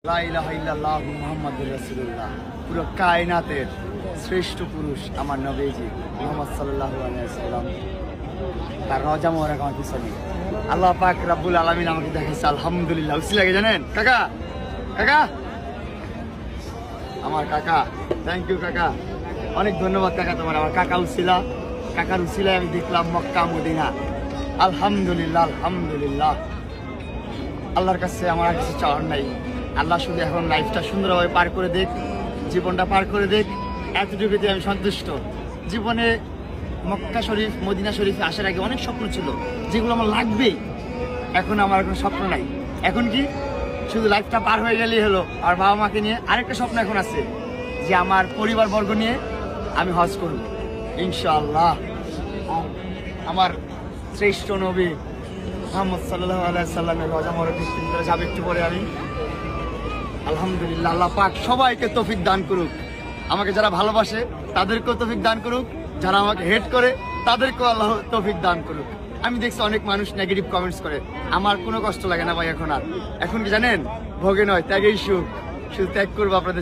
লা ইলাহা ইল্লাল্লাহু মুহাম্মাদুর রাসূলুল্লাহ, পুরো কায়নাতের শ্রেষ্ঠ পুরুষ আমার নবীজি মুহাম্মদ সাল্লাল্লাহু আলাইহি ওয়াসাল্লাম, তার রওজা মোবারক আমার পিছনে। আল্লাহ পাক রব্বুল আলামিন আমাকে দেখাইছে, আলহামদুলিল্লাহ। উসিলা লাগে জানেন কাকা, কাকা আমার কাকা, থ্যাংক ইউ কাকা, অনেক ধন্যবাদ কাকা তোমার। আমার কাকা উসিলা, কাকার উসিলায় আমি দেখলাম মক্কা মদিনা। আলহামদুলিল্লাহ, আলহামদুলিল্লাহ। আল্লাহর কাছে আমার আর কিছু চাওয়ার নাই। আল্লাহ শুধু এখন লাইফটা সুন্দরভাবে পার করে দেখ, জীবনটা পার করে দেখ, এতটুকুতে আমি সন্তুষ্ট। জীবনে মক্কা শরীফ মদিনা শরীফে আসার আগে অনেক স্বপ্ন ছিল যেগুলো আমার লাগবেই। এখন আমার কোনো স্বপ্ন নাই। এখন কি শুধু লাইফটা পার হয়ে গেলেই হলো। আর বাবা মাকে নিয়ে আরেকটা স্বপ্ন এখন আছে, যে আমার পরিবারবর্গ নিয়ে আমি হজ করব ইনশাআল্লাহ। আমার শ্রেষ্ঠ নবী মুহাম্মদ সাল্লাল্লাহু আলাইহি সাল্লামের রওজা মোবারক করে যাবে একটু পরে আমি। আলহামদুলিল্লাহ, আল্লাহ পাক সবাইকে তৌফিক দান করুক। আমাকে যারা ভালোবাসে তাদেরকেও তৌফিক দান করুক, যারা আমাকে হেট করে তাদেরকেও আল্লাহ তৌফিক দান করুক। আমি দেখছি অনেক মানুষ নেগেটিভ কমেন্টস করে, আমার কোনো কষ্ট লাগে না ভাই। এখন কি জানেন, ভোগে নয় ত্যাগেই সুখ। শুধু ত্যাগ করবো আপনাদের।